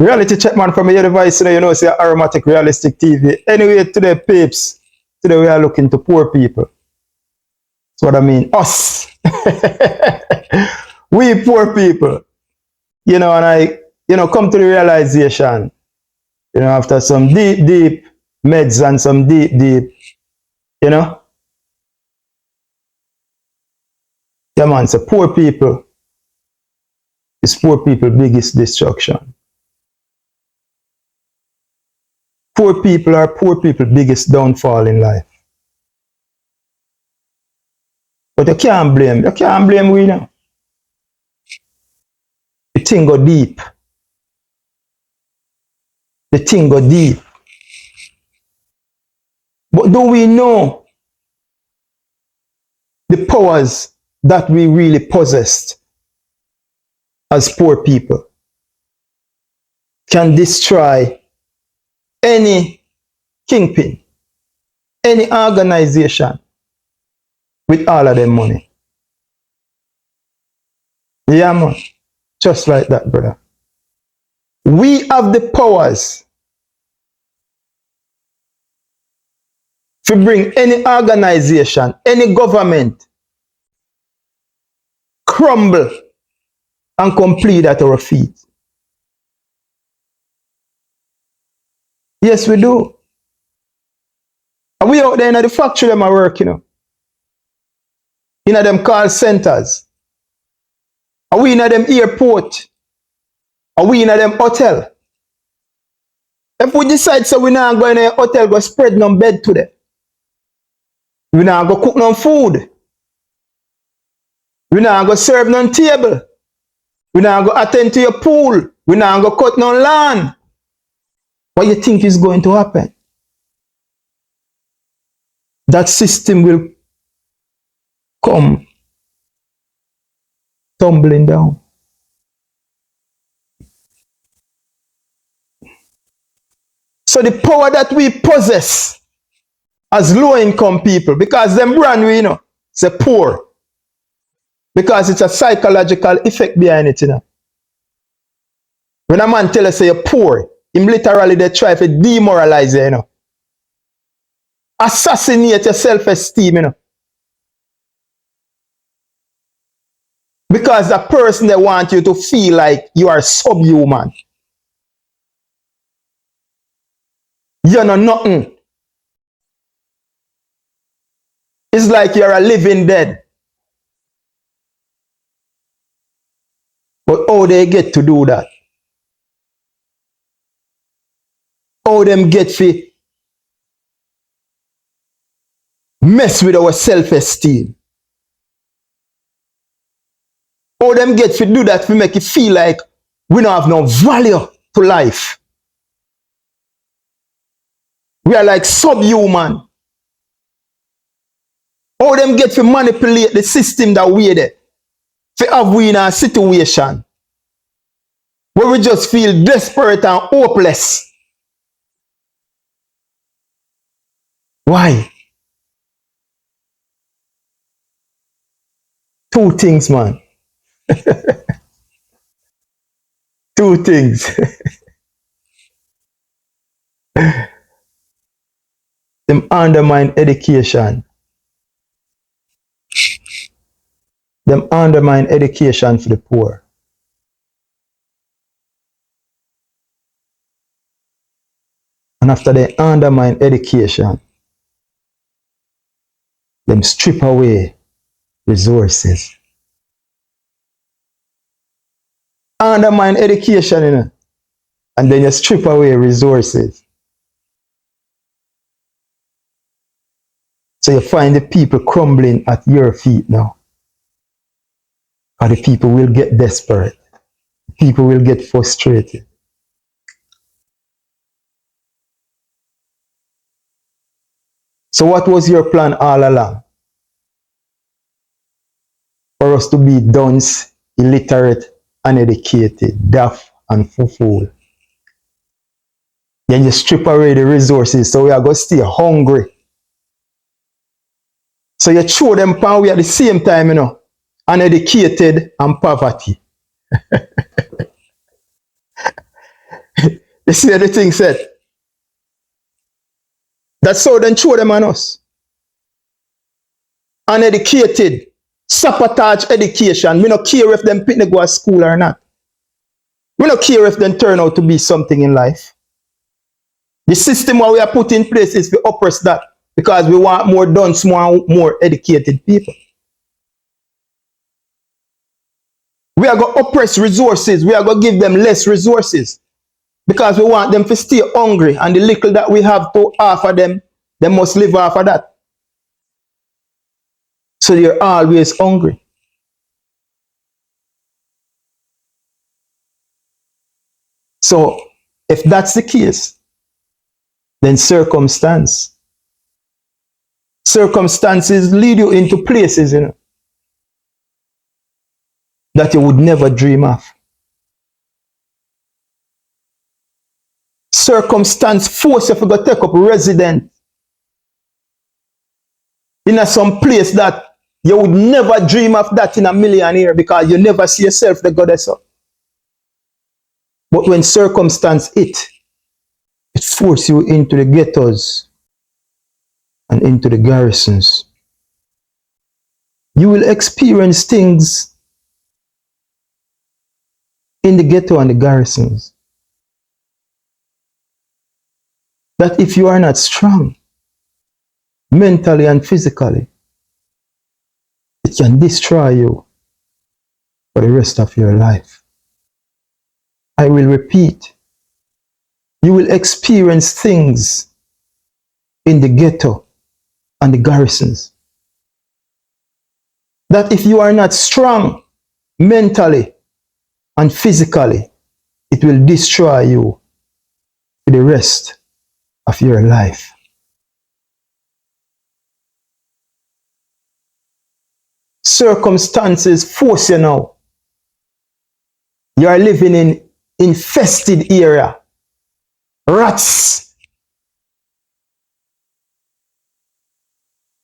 Reality check man from your device, you know, say Aromatic Realistic TV. Anyway, today, peeps, today we are looking to poor people. That's what I mean. Us. We poor people. You know, and I, come to the realization, after some deep meds and some deep, yeah man, so poor people is poor people biggest destruction. Poor people are poor people biggest downfall in life. But you can't blame we now. The thing go deep. The thing go deep. But do we know the powers that we really possessed as poor people can destroy any kingpin, any organization with all of their money? Yeah, man. Just like that, brother. We have the powers to bring any organization, any government crumble and complete at our feet. Yes, we do. And we out there in the factory them are working, in them call centers. Are we in them airport? Are we in them hotel? If we decide so we not go in a hotel, go spread no bed to them. We not go cook no food. We not go serve no table. We not go attend to your pool. We not go cut no lawn. What you think is going to happen? That system will come tumbling down. So the power that we possess as low-income people, because them brand we say poor, because it's a psychological effect behind it. When a man tell us say you're poor, him literally they try to demoralize you. Assassinate your self-esteem. Because the person they want you to feel like you are subhuman. You're not nothing. It's like you're a living dead. But how they get to do that? How them get to mess with our self-esteem? How them get to do that to make it feel like we don't have no value to life? We are like subhuman. How them get to manipulate the system that we're there? To have we in a situation where we just feel desperate and hopeless. Why? Two things, man. Two things. Them undermine education. Them undermine education for the poor. And after they undermine education, them strip away resources. Undermine education, and then you strip away resources. So you find the people crumbling at your feet now. Or the people will get desperate. People will get frustrated. So what was your plan all along? For us to be dunce, illiterate, uneducated, deaf, and fool. Then you strip away the resources so we are going to stay hungry. So you throw them power we at the same time, uneducated and poverty. You see how the thing said? That's how they throw them on us. Uneducated, sabotage education. We don't care if them people go to school or not. We don't care if they turn out to be something in life. The system what we are put in place is to oppress that because we want more dunce, more educated people. We are going to oppress resources. We are going to give them less resources because we want them to stay hungry, and the little that we have to offer them, they must live off of that. So they're always hungry. So if that's the case, then circumstances lead you into places, that you would never dream of. Circumstance force you to go take up residence in some place that you would never dream of that in a million years because you never see yourself the goddess up. But when circumstance it forces you into the ghettos and into the garrisons. You will experience things in the ghetto and the garrisons that if you are not strong mentally and physically, it can destroy you for the rest of your life. I will repeat, you will experience things in the ghetto and the garrisons that if you are not strong mentally and physically, it will destroy you for the rest of your life. Circumstances force you now. You are living in infested area. Rats.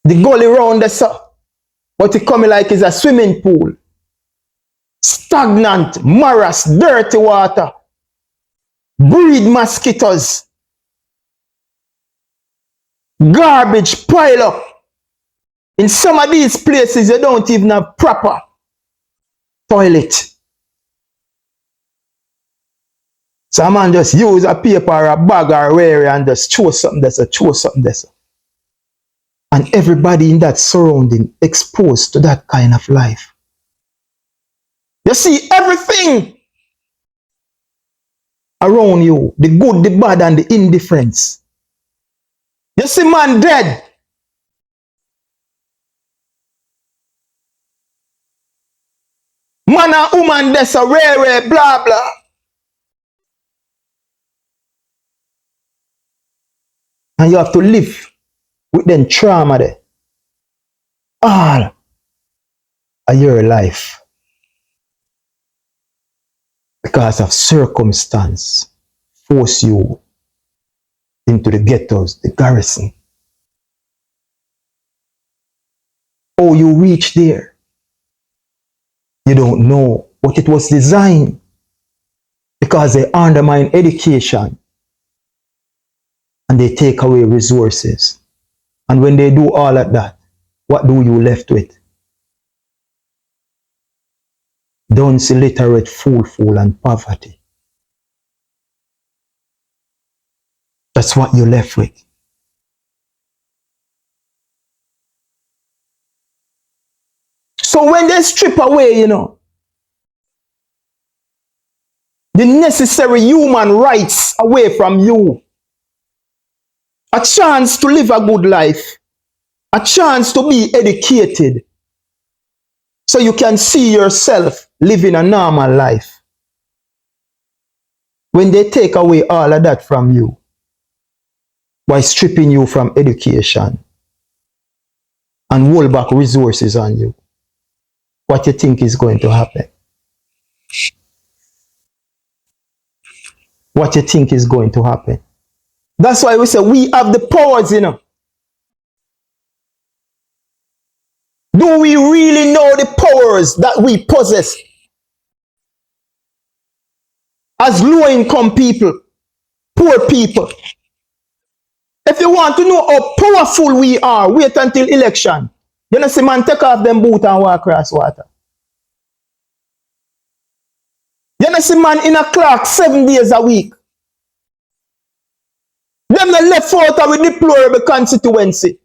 The gully round the what it coming like is a swimming pool. Stagnant, morass, dirty water. Breed mosquitoes. Garbage pile up. In some of these places, you don't even have proper toilet. So a man just use a paper or a bag or where and just throw something there, throw something there. And everybody in that surrounding exposed to that kind of life. You see everything around you, the good, the bad, and the indifference. You see man dead. Man and woman there's a rare, blah, blah. And you have to live with them trauma there. All of your life. Because of circumstance force you into the ghettos, the garrison. Oh, you reach there. You don't know, but it was designed because they undermine education and they take away resources. And when they do all of that, what do you left with? Dunce, illiterate, fool, and poverty. That's what you're left with. So when they strip away, the necessary human rights away from you, a chance to live a good life, a chance to be educated, so you can see yourself living a normal life. When they take away all of that from you, by stripping you from education and hold back resources on you, what you think is going to happen? What you think is going to happen? That's why we say we have the powers, Do we really know the powers that we possess as low-income people? poor people. If you want to know how powerful we are, wait until election. You know, see man take off them boot and walk across water. You know, see man in a clock 7 days a week. Them not left out of a deplorable constituency.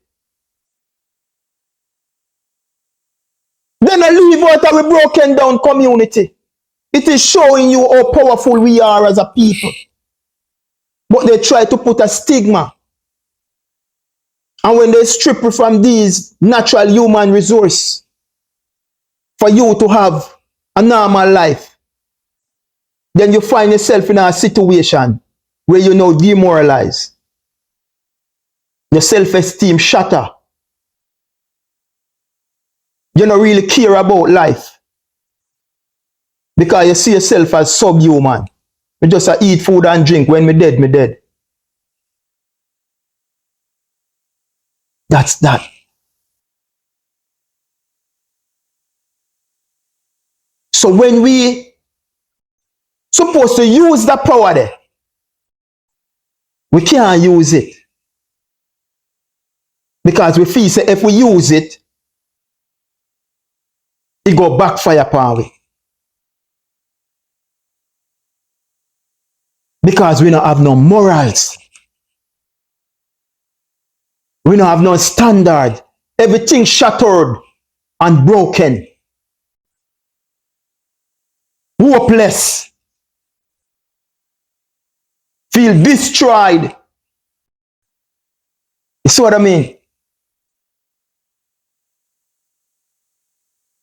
Then I leave out of a broken down community. It is showing you how powerful we are as a people. But they try to put a stigma. And when they strip you from these natural human resources for you to have a normal life, then you find yourself in a situation where you're now demoralized. Your self-esteem shatter. You don't really care about life. Because you see yourself as subhuman. You just eat food and drink. When me dead, me dead. That's that. So when we supposed to use that power there, we can't use it. Because we feel say if we use it, it go backfire upon we. Because we don't have no morals. We don't have no standard. Everything shattered and broken. Hopeless. Feel destroyed. You see what I mean?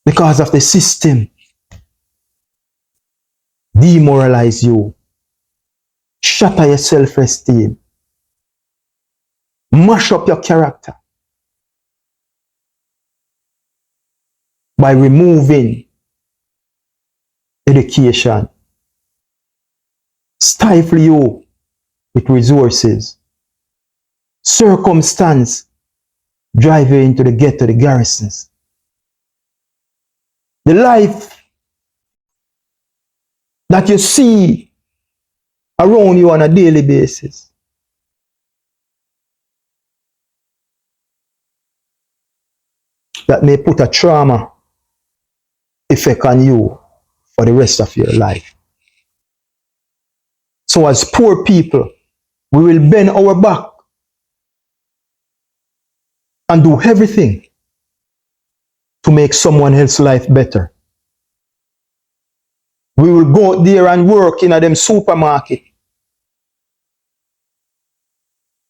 Because of the system. Demoralize you. Shatter your self-esteem. Mash up your character. By removing education. Stifle you with resources. Circumstance drive you into the ghetto, the garrisons. The life that you see around you on a daily basis. That may put a trauma effect on you for the rest of your life. So as poor people, we will bend our back and do everything to make someone else's life better. We will go out there and work in a them supermarket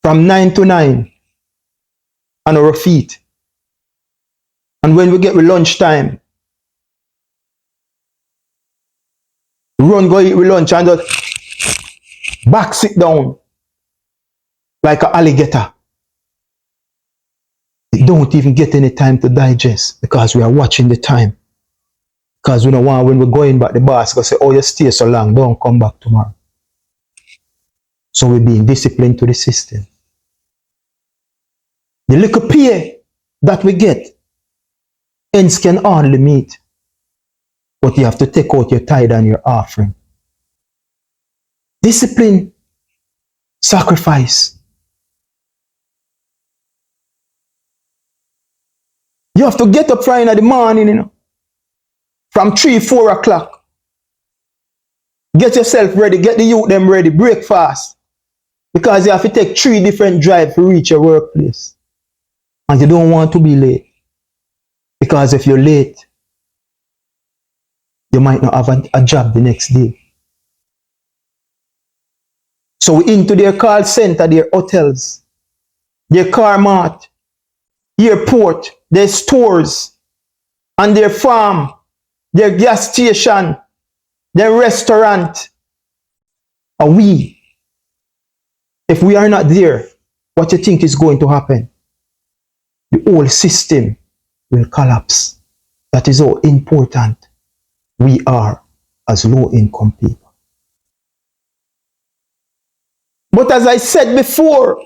from 9 to 9 on our feet. And when we get with lunchtime, run go eat with lunch and just back sit down like an alligator. We don't even get any time to digest because we are watching the time. Because we don't want when we're going back, the boss going to say, oh, you stay so long, don't come back tomorrow. So we're being disciplined to the system. The little pay that we get, ends can hardly meet. But you have to take out your tithe and your offering. Discipline, sacrifice. You have to get up Friday in the morning, you know, from 3, 4 o'clock. Get yourself ready, get the youth them ready, break fast. Because you have to take 3 different drives to reach your workplace. And you don't want to be late. Because if you're late, you might not have a job the next day. So we into their call center, their hotels, their car mart, airport, their stores, and their farm, their gas station, their restaurant. And we, if we are not there, what you think is going to happen? The whole system will collapse. That is how important we are as low-income people. But as I said before,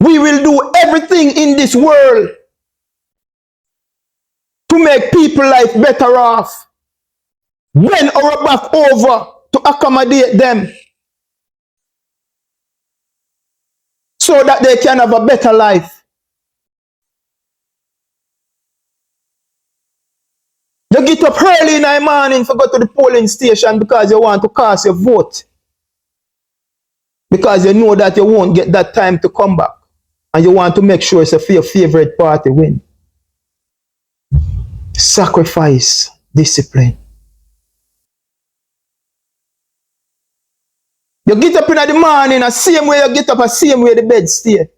we will do everything in this world to make people's life better off. Bend our back over to accommodate them. so that they can have a better life. You get up early in the morning to go to the polling station because you want to cast your vote. Because you know that you won't get that time to come back. And you want to make sure it's your favorite party win. Sacrifice, discipline. You get up in the morning, the same way you get up, the same way the bed stay.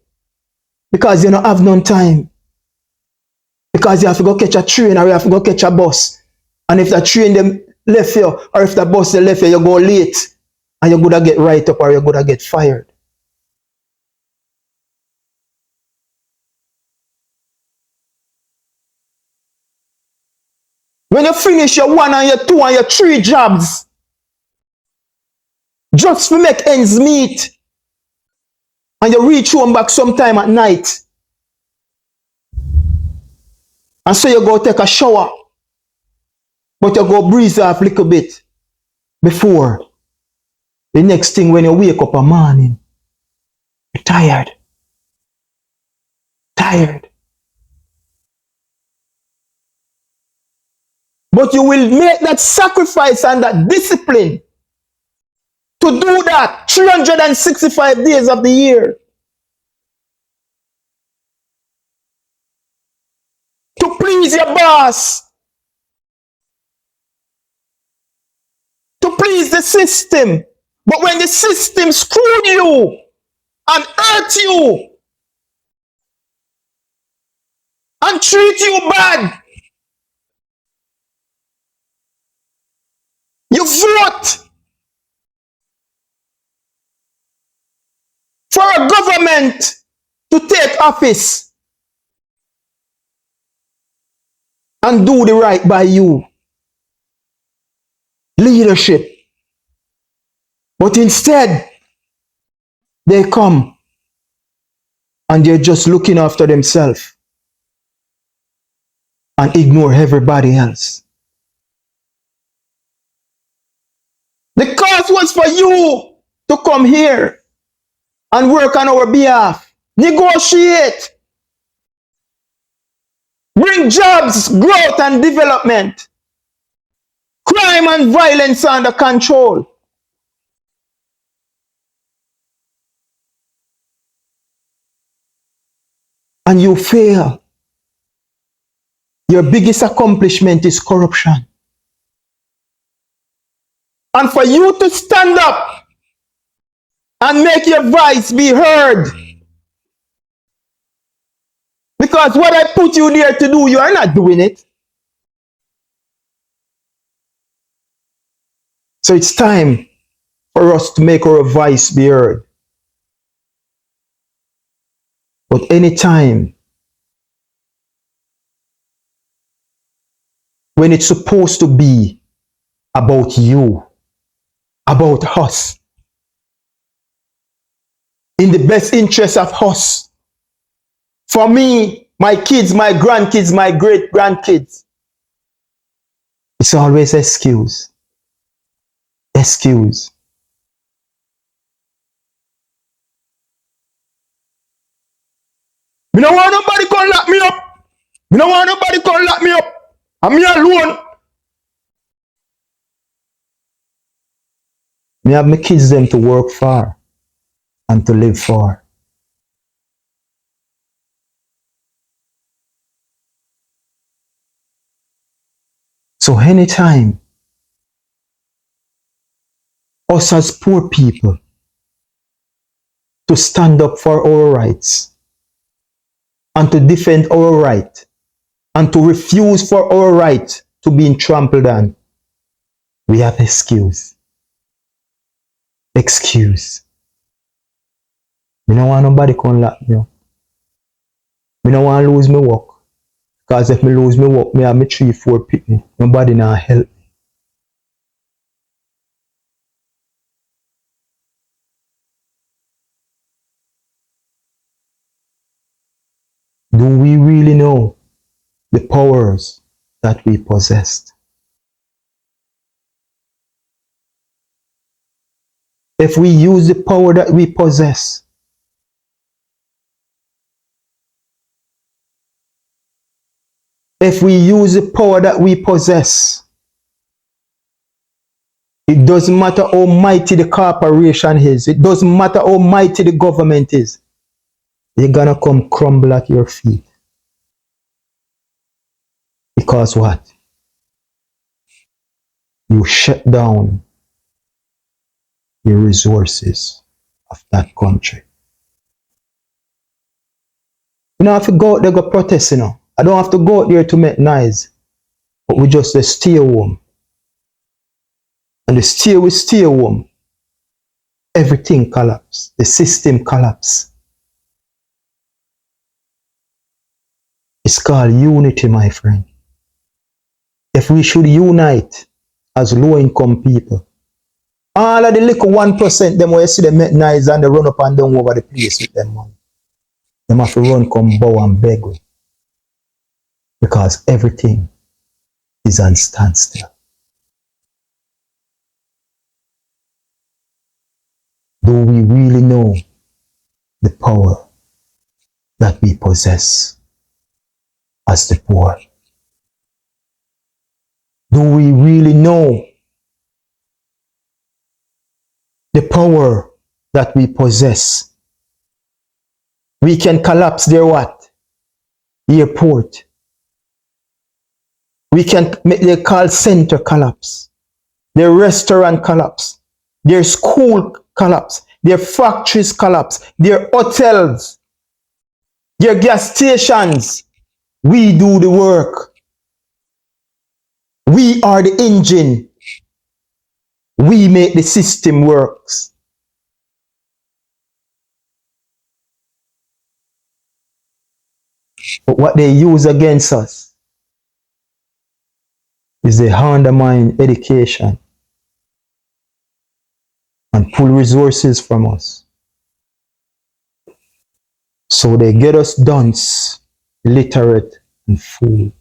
Because you don't have no time. Because you have to go catch a train or you have to go catch a bus. And if the train them left you or if the bus they left you, you go late. And you're gonna get right up or you're gonna get fired. When you finish your 1 and your 2 and your 3 jobs, just to make ends meet, and you reach home back sometime at night, and so you go take a shower, but you go breeze off a little bit before the next thing when you wake up in the morning, you're tired. Tired. But you will make that sacrifice and that discipline to do that 365 days of the year. To please your boss. To please the system. But when the system screwed you and hurt you and treat you bad, you vote for a government to take office and do the right by you. Leadership. But instead, they come and they're just looking after themselves and ignore everybody else. The cause was for you to come here and work on our behalf. Negotiate. Bring jobs, growth and development. Crime and violence under control. And you fail. Your biggest accomplishment is corruption. And for you to stand up and make your voice be heard, because what I put you there to do, you are not doing it. So it's time for us to make our voice be heard. But anytime when it's supposed to be about you, about us, in the best interest of us, for me, my kids, my grandkids, my great-grandkids, it's always excuse. Excuse. Me don't want nobody come lock me up. Me don't want nobody come lock me up. I'm me alone. Me have my kids them to work for and to live for. So anytime us as poor people to stand up for our rights and to defend our right and to refuse for our right to be trampled on, we have excuse. Excuse. Me don't want nobody come lock me up. Me don't want to lose my work. Because if me lose my work, me have me 3-4 people. Nobody now help. Do we really know the powers that we possess? If we use the power that we possess If we use the power that we possess, it doesn't matter how mighty the corporation is. It doesn't matter how mighty the government is. They're gonna come crumble at your feet. Because what? You shut down the resources of that country. You don't have to go out there go protest, you know. I don't have to go out there to make noise. But we just stay home. And we stay home. Everything collapse. The system collapse. It's called unity, my friend. If we should unite as low-income people, all of the little 1%, them where you see them make noise and they run up and down over the place with them money. Them have to run, come bow and beg with. Because everything is on standstill. Do we really know the power that we possess as the poor? Do we really know the power that we possess? We can collapse their what? Airport. We can make their call center collapse. Their restaurant collapse. Their school collapse. Their factories collapse. Their hotels. Their gas stations. We do the work. We are the engine. We make the system works. But what they use against us is they undermine education and pull resources from us. So they get us dunce, illiterate, and fool.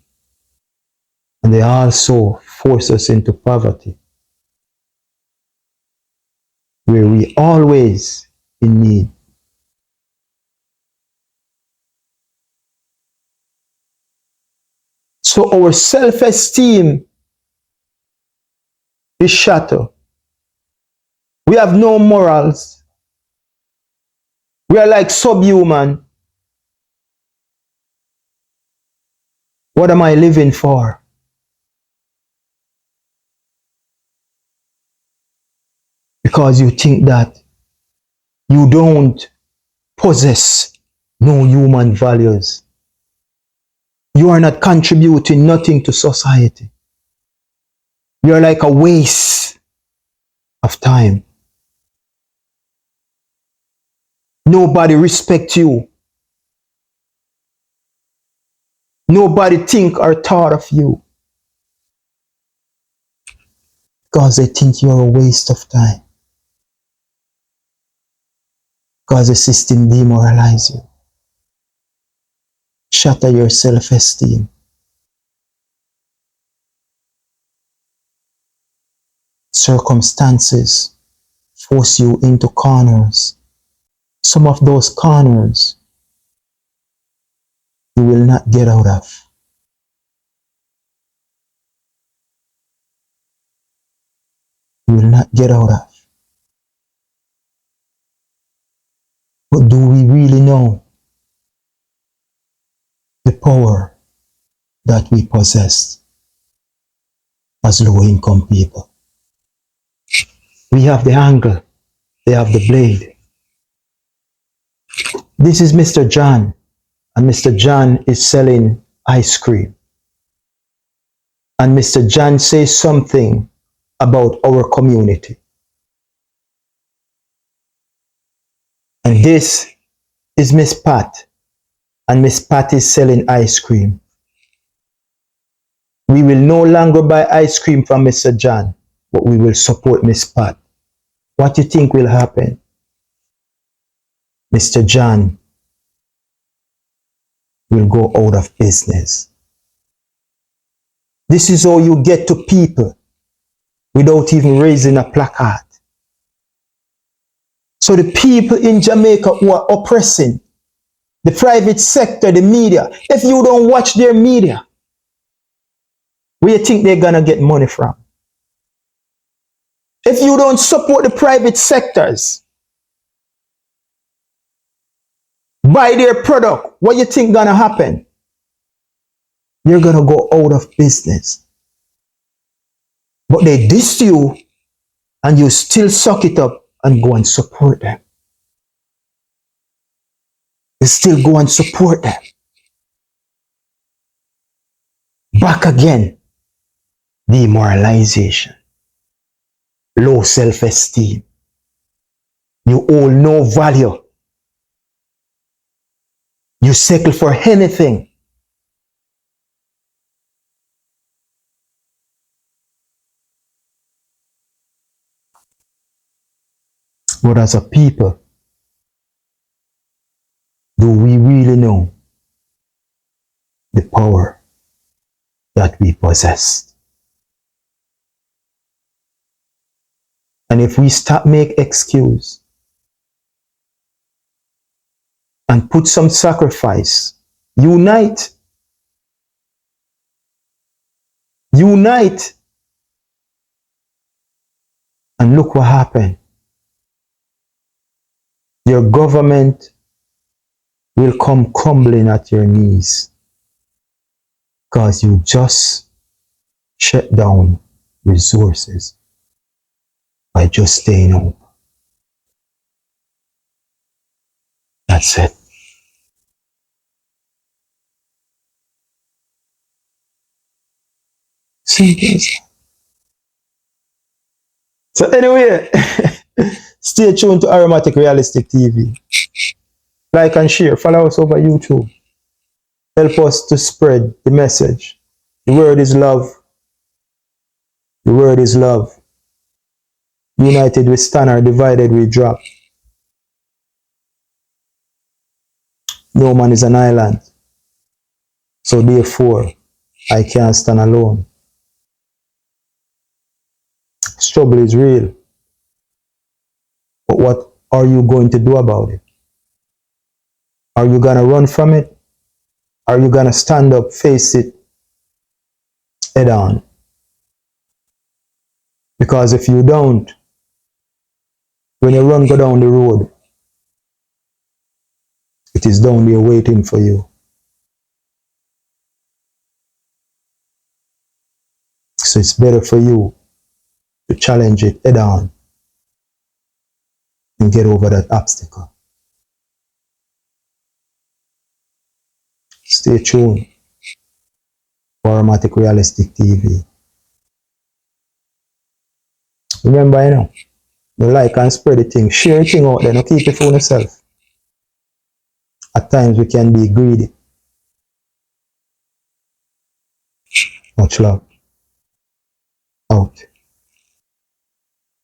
And they also force us into poverty, where we always in need. So our self-esteem is shattered. We have no morals. We are like subhuman. What am I living for? Because you think that you don't possess no human values. You are not contributing nothing to society. You are like a waste of time. Nobody respects you. Nobody think or thought of you. Because they think you're a waste of time. Because the system demoralizes you. Shatter your self-esteem. Circumstances force you into corners. Some of those corners you will not get out of. You will not get out of. But do we really know the power that we possess as low-income people? We have the angle, they have the blade. This is Mr. John, and Mr. John is selling ice cream. And Mr. John says something about our community. And this is Miss Pat, and Miss Pat is selling ice cream. We will no longer buy ice cream from Mr. John, but we will support Miss Pat. What do you think will happen? Mr. John will go out of business. This is how you get to people without even raising a placard. So the people in Jamaica who are oppressing the private sector, the media, if you don't watch their media, Where you think they're gonna get money from? If you don't support the private sectors, buy their product, what you think gonna happen? You're gonna go out of business. But they diss you and you still suck it up and go and support them. You still go and support them. Back again, demoralization, low self-esteem. You hold no value. You settle for anything. But as a people, do we really know the power that we possess? And if we stop make excuse and put some sacrifice, unite, and look what happened. Your government will come crumbling at your knees because you just shut down resources by just staying home. That's it. Simple. So anyway, stay tuned to Aromatic Realistic TV. Like and share. Follow us over YouTube. Help us to spread the message. The word is love. The word is love. United we stand, or divided we drop. No man is an island. So therefore, I can't stand alone. Struggle is real. But what are you going to do about it? Are you going to run from it? Are you going to stand up, face it head on? Because if you don't, when you run, go down the road, it is down there waiting for you. So it's better for you to challenge it head on and get over that obstacle. Stay tuned for Aromatic Realistic TV. Remember, you like and spread the thing. Share the thing out there. Don't keep it for yourself. At times we can be greedy. Much love. Out.